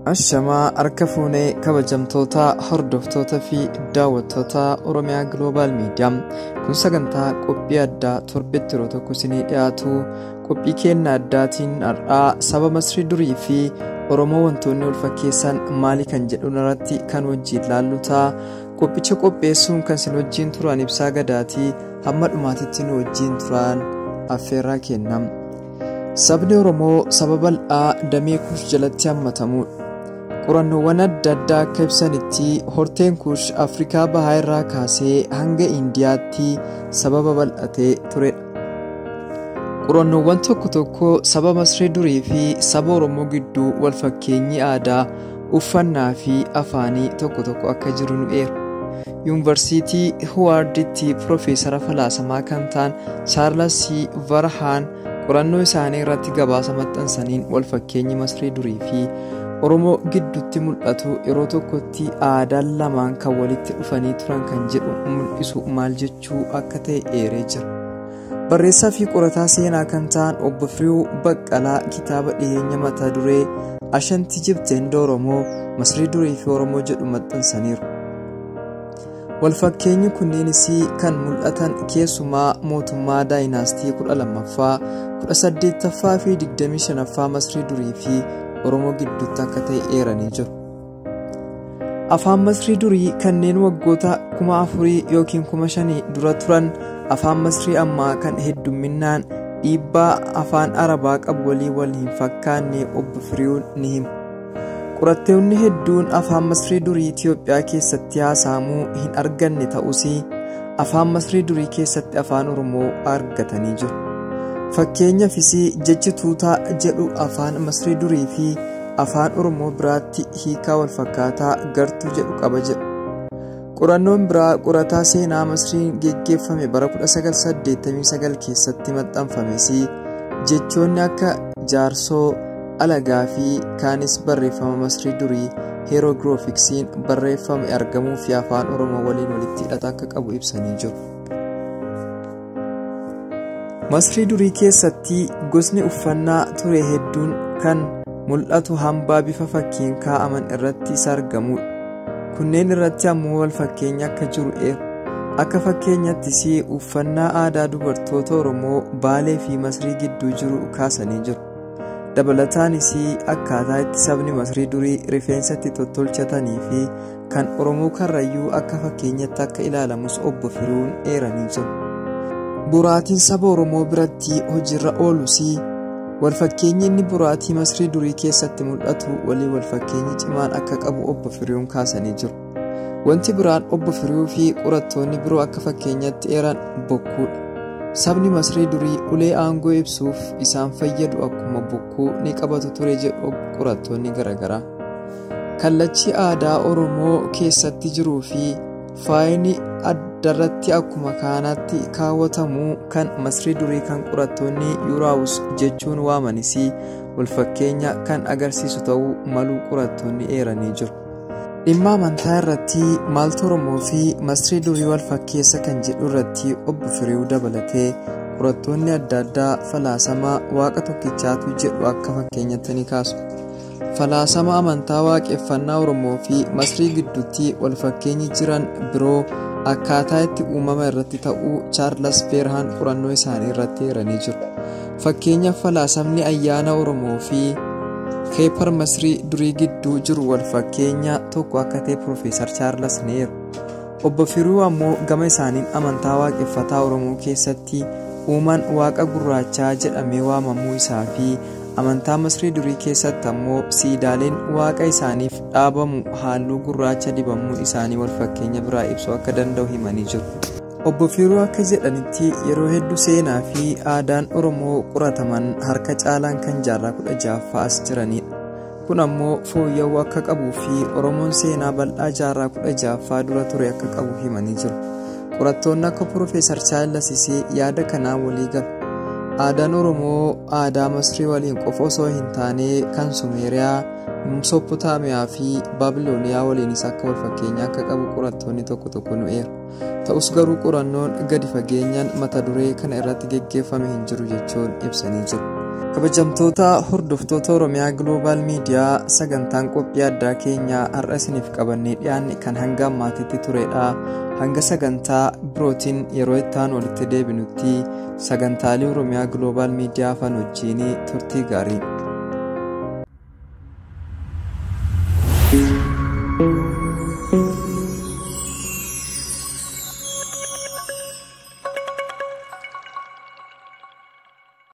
Ashamaa harka fuunee kabajamtoota hordoftoota fi daawwattoota Oromiyaa Global Media kun sagantaa qophii addaa torbetti yeroo tokko isinii dhiyaatu qophii keenya addaatiin har'aa saba Masrii durii fi Oromoo wantoonni wal fakkeessan maali kan jedhu irratti kan wajjin ilaallu ta'a. Qophicha qopheessuun kan isin wajjin turan Ibsaa Gadaatii hamma dhumaatitti nu wajjin turan affeerraa kennam. Sabni Oromoo saba bal'aa damee Kuush jalatti hammatamudha. Qorannoowwan adda addaa akka ibsanitti horteen Kuush Afrikaa bahaa irraa kaasee hanga Indiyaatti sababa bal'atee turedha. Qorannoowwan tokko tokko saba Masrii durii fi saba Oromoo gidduu wal fakkeenyi aadaa, uffannaa fi afaanii tokko tokko akka jiru nu eeru. Yuunivarsiitii Huwaarditti Piroofeesara falaasamaa kan ta'an Chaarlas Varhaan qorannoo isaanii irratti gabaasa maxxansaniin wal fakkeenyi Masrii durii fi Oromoo gidduutti mul'atu yeroo tokkotti aadaan lamaan kan walitti dhufanii turan kan jedhu mul'isu maal jechuu akka ta'e eeree jira. Barreessaa fi qorataa seenaa kan ta'an Obbo Firiwuu Baqqalaa kitaaba dhiyeenya mata duree Ashanti Jibteenda Oromoo Masrii durii fi Oromoo jedhu maxxansaniiru. Wal fakkeenyi kunneenis kan mul'atan keessumaa mootummaa daayinaastii 12ffaa, 18ffaa fi 25ffaa Masrii durii fi Oromoo gidduutti akka ta'e eeranii jiru. Afaan Masrii durii kanneen waggoota 4000 yookiin 5000 dura turan afaan Masrii ammaa kan heddumminaan dhiibbaa afaan Arabaa qabu wal hin fakkaanne Obbo Firiwuun ni himu. Qorattoonni hedduun afaan Masrii durii Itoophiyaa keessatti haasa'amuu hin arganne ta'us afaan Masrii durii keessatti afaan Oromoo argatanii jiru. Fakkeenyaafis jechi tuutaa jedhu afaan Masrii durii fi afaan Oromoo biraatti hiikaa wal fakkaataa gartuu jedhu qaba jedhu. Qorannoon biraa qorataa seenaa Masrii geggeeffame bara 1989 keessatti maxxanfames jechoonni akka jaarsoo, alagaa fi kaanis barreeffama Masrii durii hierogiroofiksiin barreeffame argamuu fi afaan Oromoo waliin walitti hidhata akka qabu ibsanii jiru. Masrii durii keessatti gosni uffannaa ture hedduun kan mul'atu hambaa bifa fakkiin kaa'aman irratti isa argamudha. Kunneen irratti ammoo wal fakkeenya akka jiru eeru. Akka fakkeenyattis uffannaa aadaa dubartoota Oromoo Baalee fi Masrii gidduu jiru kaasanii jiru. Dabalataanis akkaataa itti sabni Masrii durii rifeensatti tottolchatanii fi kan Oromoo Karrayyuu akka fakkeenyatti akka ilaalamus Obbo Firiwuun eeranii jiru. Buraatiin saba Oromoo biratti hojiirra oolus wal fakkeenyi inni buraatii Masrii durii keessatti mul'atu walii wal fakkeenyi cimaan akka qabu Obbo Firiwuun kaasanii jiru. Wanti biraan Obbo Firiwuu fi qorattoonni biroo akka fakkeenyatti eeran bokkuudha. Sabni Masrii durii ulee aangoo ibsuuf isaan fayyadu akkuma bokkuu ni qabatu ture jedhu qorattoonni garaagaraa. Kallachi aadaa Oromoo keessatti jiruu fi faayini addarratti akkuma kaanaatti kaawwatamu kan Masrii durii kan qorattoonni Yuraawus jechuun waamanis wal fakkeenya kan agarsiisu ta'uu maluu qorattoonni eeranii jiru. Dhimma amantaa irratti maaltu Oromoo fi Masrii durii wal fakkeessa kan jedhu irratti Obbo Firiwuu dabalatee qorattoonni adda addaa falaasama waaqa tokkichaatu jedhu akka fakkeenyatti ni kaasu. Falaasama amantaa waaqeffannaa Oromoo fi Masrii gidduutti wal fakkeenyi jiran biroo akkaataa itti uumama irratti ta'uu Chaarlas Varhaan qorannoo isaanii irratti eeranii jiru. Fakkeenyaaf falaasamni ayyaana Oromoo fi Keepar Masrii durii gidduu jiru wal fakkeenya tokko akka ta'e Piroofeesar Chaarlas ni eeru. Obbo Firiwuu ammoo gama isaaniin amantaa waaqeffataa Oromoo keessatti uumaan waaqa gurraachaa jedhamee waamamuu isaa fi amantaa Masrii durii keessatti ammoo siidaaleen waaqa isaaniif dhaabamu halluu gurraacha dibamuun isaanii wal fakkeenya biraa ibsuu akka danda'u himanii jiru. Obbo Firiwuu akka jedhanitti yeroo hedduu seenaa fi aadaan Oromoo qorataman harka caalaan kan jaarraa 16ffaa as jiranidha. Kun ammoo fooyya'uu akka qabuu fi Oromoon seenaa bal'aa jaarraa 16ffaa dura ture akka qabu himanii jiru. Qorattoonni akka Piroofeesar Chaarlas yaada kanaan walii galu. Aadaan Oromoo aadaa Masrii waliin qofa osoo hin taane kan Sumeeriyaa, Mesopotamiyaa fi Baabilooniyaa waliinis akka wal fakkeenyaa akka qabu qorattoonni tokko tokko nu eeru. Ta'us garuu qorannoon gadi fageenyaan mata duree kana irratti geggeeffame hin jiru jechuun ibsanii jiru. Kabajamtoota hordoftoota Oromiyaa Global Media sagantaan qophii addaa keenyaa har'a isiniif qabannee dhiyaanne kan hanga ammaatitti turedha. Hanga sagantaa birootiin yeroo itti aanu walitti deebinutti sagantaalee Oromiyaa Global Media afaan wajjin turtii gaarii.